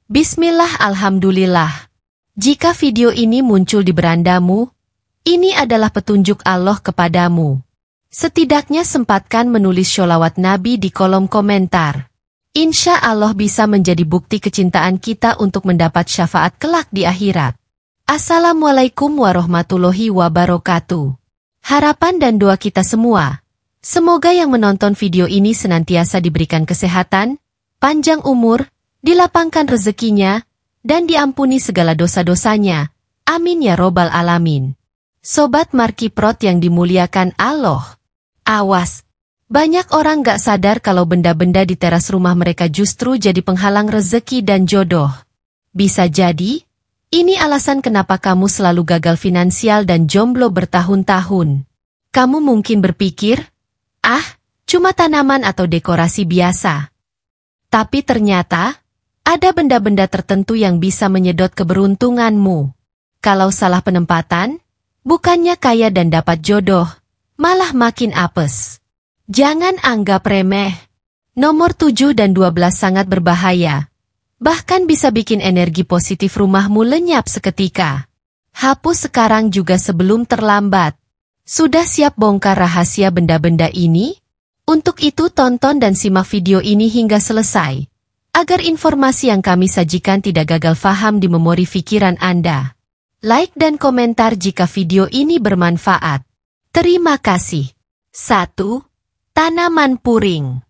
Bismillah, alhamdulillah. Jika video ini muncul di berandamu, ini adalah petunjuk Allah kepadamu. Setidaknya sempatkan menulis sholawat Nabi di kolom komentar. Insya Allah bisa menjadi bukti kecintaan kita untuk mendapat syafaat kelak di akhirat. Assalamualaikum warahmatullahi wabarakatuh. Harapan dan doa kita semua, semoga yang menonton video ini senantiasa diberikan kesehatan, panjang umur, dilapangkan rezekinya, dan diampuni segala dosa-dosanya. Amin ya robbal alamin. Sobat Markiprot yang dimuliakan Allah. Awas, banyak orang gak sadar kalau benda-benda di teras rumah mereka justru jadi penghalang rezeki dan jodoh. Bisa jadi, ini alasan kenapa kamu selalu gagal finansial dan jomblo bertahun-tahun. Kamu mungkin berpikir, cuma tanaman atau dekorasi biasa. Tapi ternyata, ada benda-benda tertentu yang bisa menyedot keberuntunganmu. Kalau salah penempatan, bukannya kaya dan dapat jodoh, malah makin apes. Jangan anggap remeh. Nomor 7 dan 12 sangat berbahaya. Bahkan bisa bikin energi positif rumahmu lenyap seketika. Hapus sekarang juga sebelum terlambat. Sudah siap bongkar rahasia benda-benda ini? Untuk itu tonton dan simak video ini hingga selesai, agar informasi yang kami sajikan tidak gagal faham di memori pikiran Anda. Like dan komentar jika video ini bermanfaat. Terima kasih. 1. Tanaman puring.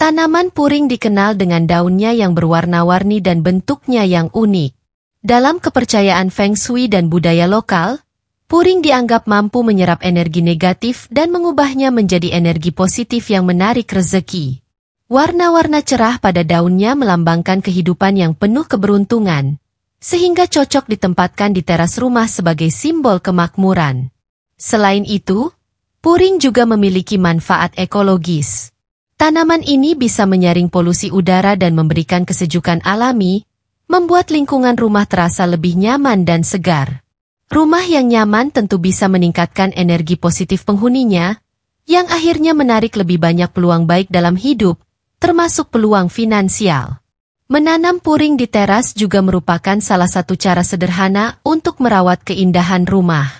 Tanaman puring dikenal dengan daunnya yang berwarna-warni dan bentuknya yang unik. Dalam kepercayaan Feng Shui dan budaya lokal, puring dianggap mampu menyerap energi negatif dan mengubahnya menjadi energi positif yang menarik rezeki. Warna-warna cerah pada daunnya melambangkan kehidupan yang penuh keberuntungan, sehingga cocok ditempatkan di teras rumah sebagai simbol kemakmuran. Selain itu, puring juga memiliki manfaat ekologis. Tanaman ini bisa menyaring polusi udara dan memberikan kesejukan alami, membuat lingkungan rumah terasa lebih nyaman dan segar. Rumah yang nyaman tentu bisa meningkatkan energi positif penghuninya, yang akhirnya menarik lebih banyak peluang baik dalam hidup, termasuk peluang finansial. Menanam puring di teras juga merupakan salah satu cara sederhana untuk merawat keindahan rumah.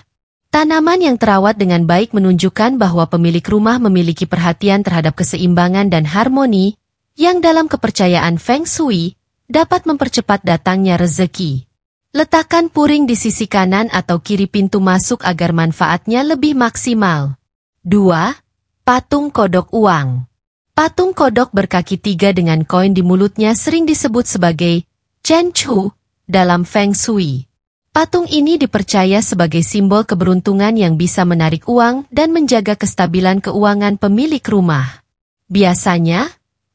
Tanaman yang terawat dengan baik menunjukkan bahwa pemilik rumah memiliki perhatian terhadap keseimbangan dan harmoni, yang dalam kepercayaan Feng Shui, dapat mempercepat datangnya rezeki. Letakkan puring di sisi kanan atau kiri pintu masuk agar manfaatnya lebih maksimal. 2. Patung kodok uang. Patung kodok berkaki 3 dengan koin di mulutnya sering disebut sebagai Chen Chu dalam Feng Shui. Patung ini dipercaya sebagai simbol keberuntungan yang bisa menarik uang dan menjaga kestabilan keuangan pemilik rumah. Biasanya,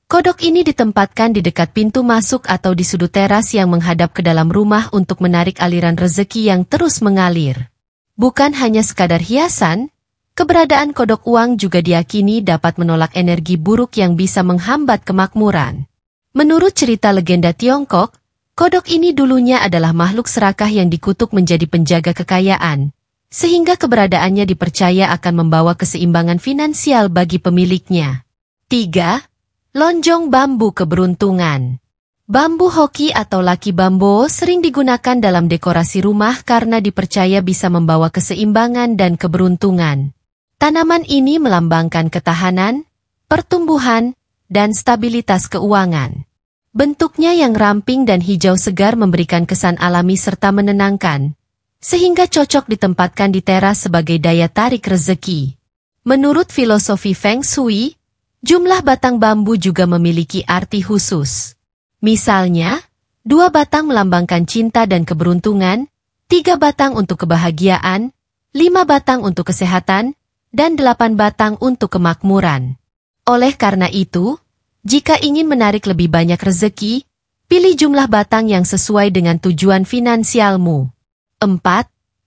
kodok ini ditempatkan di dekat pintu masuk atau di sudut teras yang menghadap ke dalam rumah untuk menarik aliran rezeki yang terus mengalir. Bukan hanya sekadar hiasan, keberadaan kodok uang juga diyakini dapat menolak energi buruk yang bisa menghambat kemakmuran. Menurut cerita legenda Tiongkok, kodok ini dulunya adalah makhluk serakah yang dikutuk menjadi penjaga kekayaan, sehingga keberadaannya dipercaya akan membawa keseimbangan finansial bagi pemiliknya. 3. Lonjong bambu keberuntungan. Bambu hoki atau lucky bambo sering digunakan dalam dekorasi rumah karena dipercaya bisa membawa keseimbangan dan keberuntungan. Tanaman ini melambangkan ketahanan, pertumbuhan, dan stabilitas keuangan. Bentuknya yang ramping dan hijau segar memberikan kesan alami serta menenangkan, sehingga cocok ditempatkan di teras sebagai daya tarik rezeki. Menurut filosofi Feng Shui, jumlah batang bambu juga memiliki arti khusus. Misalnya, 2 batang melambangkan cinta dan keberuntungan, 3 batang untuk kebahagiaan, 5 batang untuk kesehatan, dan 8 batang untuk kemakmuran. Oleh karena itu, jika ingin menarik lebih banyak rezeki, pilih jumlah batang yang sesuai dengan tujuan finansialmu. 4.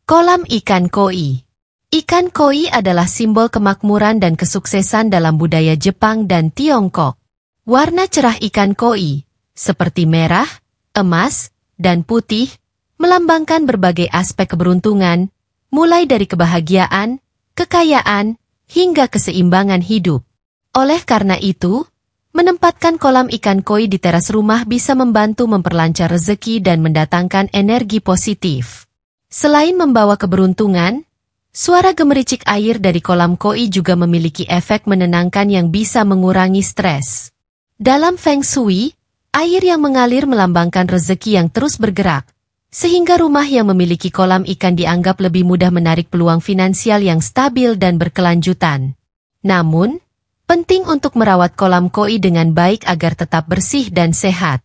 Kolam ikan koi. Ikan koi adalah simbol kemakmuran dan kesuksesan dalam budaya Jepang dan Tiongkok. Warna cerah ikan koi, seperti merah, emas, dan putih, melambangkan berbagai aspek keberuntungan, mulai dari kebahagiaan, kekayaan, hingga keseimbangan hidup. Oleh karena itu, Menempatkan kolam ikan koi di teras rumah bisa membantu memperlancar rezeki dan mendatangkan energi positif. Selain membawa keberuntungan, suara gemericik air dari kolam koi juga memiliki efek menenangkan yang bisa mengurangi stres. Dalam Feng Shui, air yang mengalir melambangkan rezeki yang terus bergerak, sehingga rumah yang memiliki kolam ikan dianggap lebih mudah menarik peluang finansial yang stabil dan berkelanjutan. Namun, penting untuk merawat kolam koi dengan baik agar tetap bersih dan sehat.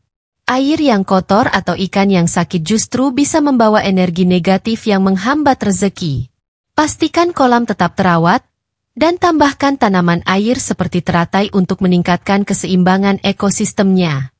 Air yang kotor atau ikan yang sakit justru bisa membawa energi negatif yang menghambat rezeki. Pastikan kolam tetap terawat, dan tambahkan tanaman air seperti teratai untuk meningkatkan keseimbangan ekosistemnya.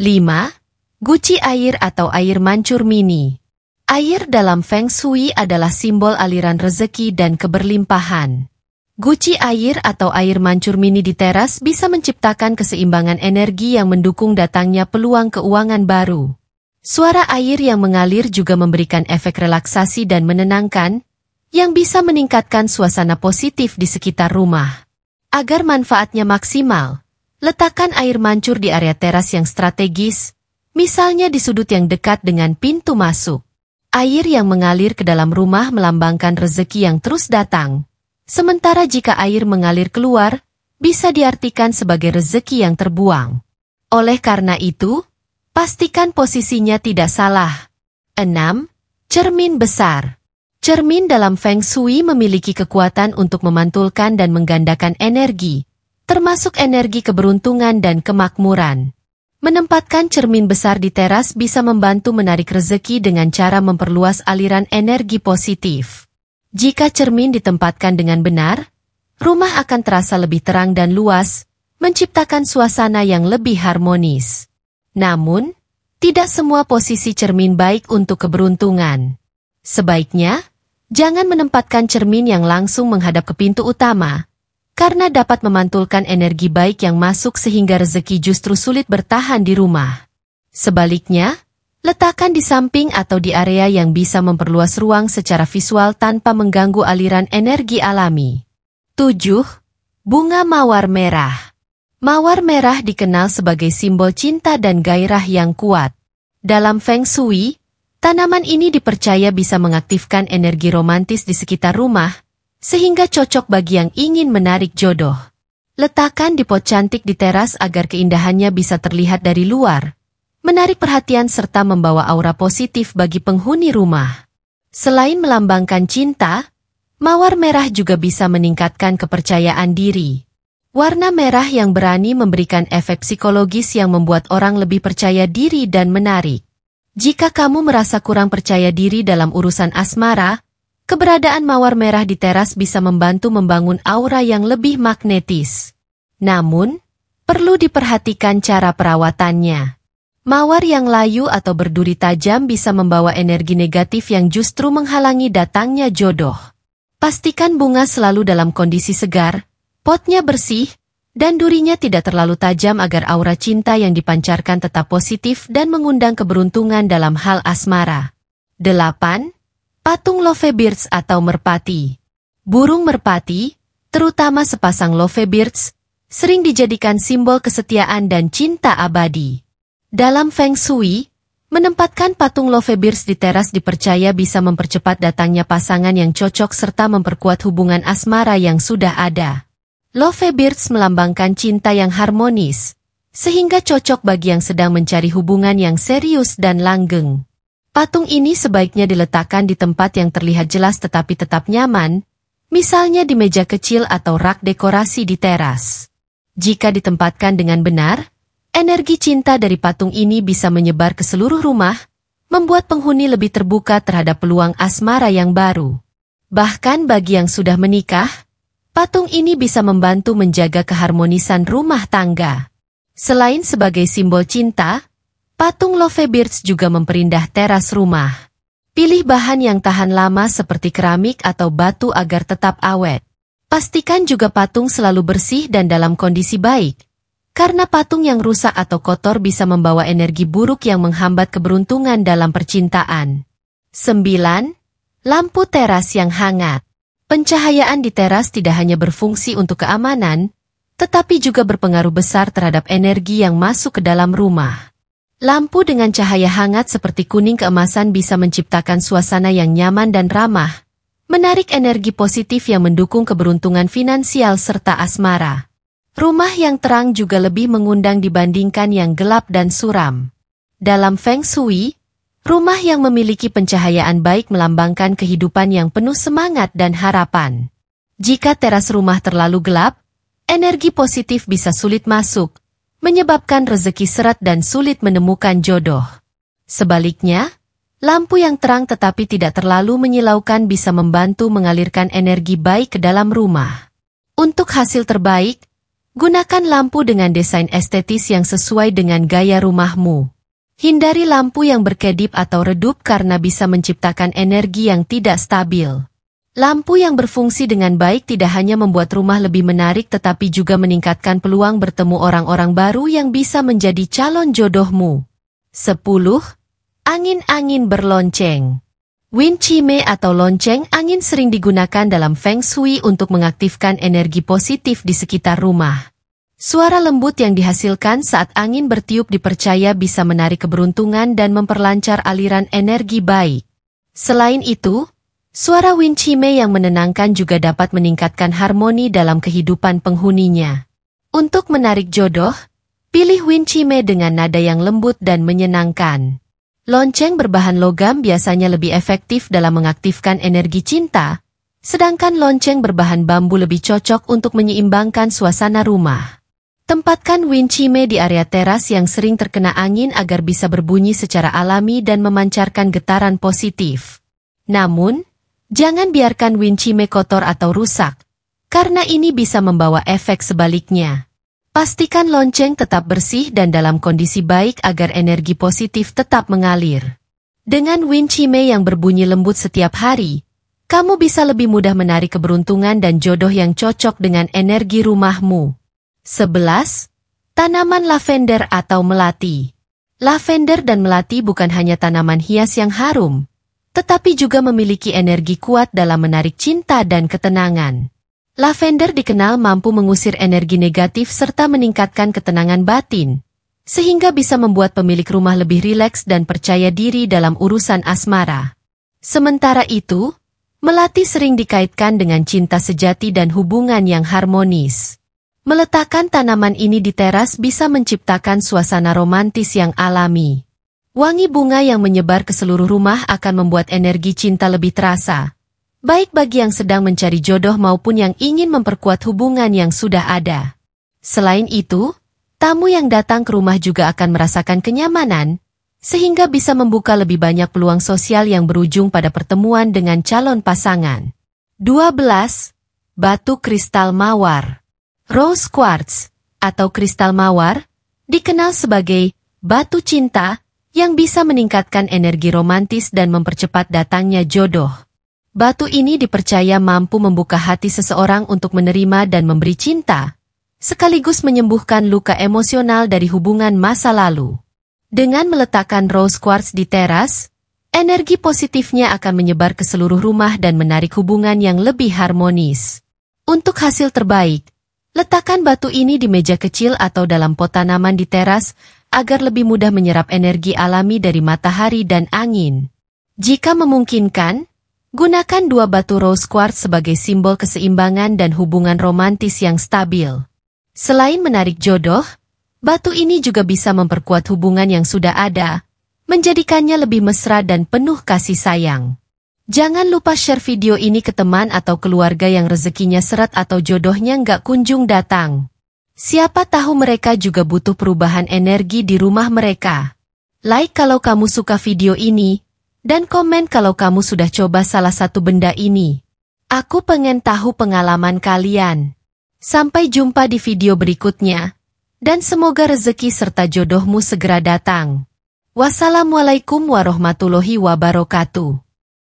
5. Guci air atau air mancur mini. Air dalam Feng Shui adalah simbol aliran rezeki dan keberlimpahan. Guci air atau air mancur mini di teras bisa menciptakan keseimbangan energi yang mendukung datangnya peluang keuangan baru. Suara air yang mengalir juga memberikan efek relaksasi dan menenangkan, yang bisa meningkatkan suasana positif di sekitar rumah. Agar manfaatnya maksimal, letakkan air mancur di area teras yang strategis, misalnya di sudut yang dekat dengan pintu masuk. Air yang mengalir ke dalam rumah melambangkan rezeki yang terus datang. Sementara jika air mengalir keluar, bisa diartikan sebagai rezeki yang terbuang. Oleh karena itu, pastikan posisinya tidak salah. 6. Cermin besar. Cermin dalam Feng Shui memiliki kekuatan untuk memantulkan dan menggandakan energi, termasuk energi keberuntungan dan kemakmuran. Menempatkan cermin besar di teras bisa membantu menarik rezeki dengan cara memperluas aliran energi positif. Jika cermin ditempatkan dengan benar, rumah akan terasa lebih terang dan luas, menciptakan suasana yang lebih harmonis. Namun, tidak semua posisi cermin baik untuk keberuntungan. Sebaiknya, jangan menempatkan cermin yang langsung menghadap ke pintu utama, karena dapat memantulkan energi baik yang masuk sehingga rezeki justru sulit bertahan di rumah. Sebaliknya, letakkan di samping atau di area yang bisa memperluas ruang secara visual tanpa mengganggu aliran energi alami. 7. Bunga mawar merah. Mawar merah dikenal sebagai simbol cinta dan gairah yang kuat. Dalam Feng Shui, tanaman ini dipercaya bisa mengaktifkan energi romantis di sekitar rumah, sehingga cocok bagi yang ingin menarik jodoh. Letakkan di pot cantik di teras agar keindahannya bisa terlihat dari luar, menarik perhatian serta membawa aura positif bagi penghuni rumah. Selain melambangkan cinta, mawar merah juga bisa meningkatkan kepercayaan diri. Warna merah yang berani memberikan efek psikologis yang membuat orang lebih percaya diri dan menarik. Jika kamu merasa kurang percaya diri dalam urusan asmara, keberadaan mawar merah di teras bisa membantu membangun aura yang lebih magnetis. Namun, perlu diperhatikan cara perawatannya. Mawar yang layu atau berduri tajam bisa membawa energi negatif yang justru menghalangi datangnya jodoh. Pastikan bunga selalu dalam kondisi segar, potnya bersih, dan durinya tidak terlalu tajam agar aura cinta yang dipancarkan tetap positif dan mengundang keberuntungan dalam hal asmara. 8. Patung lovebirds atau merpati. Burung merpati, terutama sepasang lovebirds, sering dijadikan simbol kesetiaan dan cinta abadi. Dalam Feng Shui, menempatkan patung lovebirds di teras dipercaya bisa mempercepat datangnya pasangan yang cocok serta memperkuat hubungan asmara yang sudah ada. Lovebirds melambangkan cinta yang harmonis, sehingga cocok bagi yang sedang mencari hubungan yang serius dan langgeng. Patung ini sebaiknya diletakkan di tempat yang terlihat jelas tetapi tetap nyaman, misalnya di meja kecil atau rak dekorasi di teras. Jika ditempatkan dengan benar, energi cinta dari patung ini bisa menyebar ke seluruh rumah, membuat penghuni lebih terbuka terhadap peluang asmara yang baru. Bahkan bagi yang sudah menikah, patung ini bisa membantu menjaga keharmonisan rumah tangga. Selain sebagai simbol cinta, patung lovebirds juga memperindah teras rumah. Pilih bahan yang tahan lama seperti keramik atau batu agar tetap awet. Pastikan juga patung selalu bersih dan dalam kondisi baik, karena patung yang rusak atau kotor bisa membawa energi buruk yang menghambat keberuntungan dalam percintaan. 9. Lampu teras yang hangat. Pencahayaan di teras tidak hanya berfungsi untuk keamanan, tetapi juga berpengaruh besar terhadap energi yang masuk ke dalam rumah. Lampu dengan cahaya hangat seperti kuning keemasan bisa menciptakan suasana yang nyaman dan ramah, menarik energi positif yang mendukung keberuntungan finansial serta asmara. Rumah yang terang juga lebih mengundang dibandingkan yang gelap dan suram. Dalam Feng Shui, rumah yang memiliki pencahayaan baik melambangkan kehidupan yang penuh semangat dan harapan. Jika teras rumah terlalu gelap, energi positif bisa sulit masuk, menyebabkan rezeki seret dan sulit menemukan jodoh. Sebaliknya, lampu yang terang tetapi tidak terlalu menyilaukan bisa membantu mengalirkan energi baik ke dalam rumah. Untuk hasil terbaik, gunakan lampu dengan desain estetis yang sesuai dengan gaya rumahmu. Hindari lampu yang berkedip atau redup karena bisa menciptakan energi yang tidak stabil. Lampu yang berfungsi dengan baik tidak hanya membuat rumah lebih menarik tetapi juga meningkatkan peluang bertemu orang-orang baru yang bisa menjadi calon jodohmu. 10. Angin-angin berlonceng. Wind chime atau lonceng angin sering digunakan dalam Feng Shui untuk mengaktifkan energi positif di sekitar rumah. Suara lembut yang dihasilkan saat angin bertiup dipercaya bisa menarik keberuntungan dan memperlancar aliran energi baik. Selain itu, suara wind chime yang menenangkan juga dapat meningkatkan harmoni dalam kehidupan penghuninya. Untuk menarik jodoh, pilih wind chime dengan nada yang lembut dan menyenangkan. Lonceng berbahan logam biasanya lebih efektif dalam mengaktifkan energi cinta, sedangkan lonceng berbahan bambu lebih cocok untuk menyeimbangkan suasana rumah. Tempatkan wind chime di area teras yang sering terkena angin agar bisa berbunyi secara alami dan memancarkan getaran positif. Namun, jangan biarkan wind chime kotor atau rusak, karena ini bisa membawa efek sebaliknya. Pastikan lonceng tetap bersih dan dalam kondisi baik agar energi positif tetap mengalir. Dengan wind chime yang berbunyi lembut setiap hari, kamu bisa lebih mudah menarik keberuntungan dan jodoh yang cocok dengan energi rumahmu. 11. Tanaman lavender atau melati. Lavender dan melati bukan hanya tanaman hias yang harum, tetapi juga memiliki energi kuat dalam menarik cinta dan ketenangan. Lavender dikenal mampu mengusir energi negatif serta meningkatkan ketenangan batin, sehingga bisa membuat pemilik rumah lebih rileks dan percaya diri dalam urusan asmara. Sementara itu, melati sering dikaitkan dengan cinta sejati dan hubungan yang harmonis. Meletakkan tanaman ini di teras bisa menciptakan suasana romantis yang alami. Wangi bunga yang menyebar ke seluruh rumah akan membuat energi cinta lebih terasa, baik bagi yang sedang mencari jodoh maupun yang ingin memperkuat hubungan yang sudah ada. Selain itu, tamu yang datang ke rumah juga akan merasakan kenyamanan, sehingga bisa membuka lebih banyak peluang sosial yang berujung pada pertemuan dengan calon pasangan. 12. Batu kristal mawar. Rose quartz, atau kristal mawar, dikenal sebagai batu cinta yang bisa meningkatkan energi romantis dan mempercepat datangnya jodoh. Batu ini dipercaya mampu membuka hati seseorang untuk menerima dan memberi cinta, sekaligus menyembuhkan luka emosional dari hubungan masa lalu. Dengan meletakkan rose quartz di teras, energi positifnya akan menyebar ke seluruh rumah dan menarik hubungan yang lebih harmonis. Untuk hasil terbaik, letakkan batu ini di meja kecil atau dalam pot tanaman di teras agar lebih mudah menyerap energi alami dari matahari dan angin. Jika memungkinkan, gunakan 2 batu rose quartz sebagai simbol keseimbangan dan hubungan romantis yang stabil. Selain menarik jodoh, batu ini juga bisa memperkuat hubungan yang sudah ada, menjadikannya lebih mesra dan penuh kasih sayang. Jangan lupa share video ini ke teman atau keluarga yang rezekinya seret atau jodohnya nggak kunjung datang. Siapa tahu mereka juga butuh perubahan energi di rumah mereka. Like kalau kamu suka video ini, dan komen kalau kamu sudah coba salah satu benda ini. Aku pengen tahu pengalaman kalian. Sampai jumpa di video berikutnya, dan semoga rezeki serta jodohmu segera datang. Wassalamualaikum warahmatullahi wabarakatuh.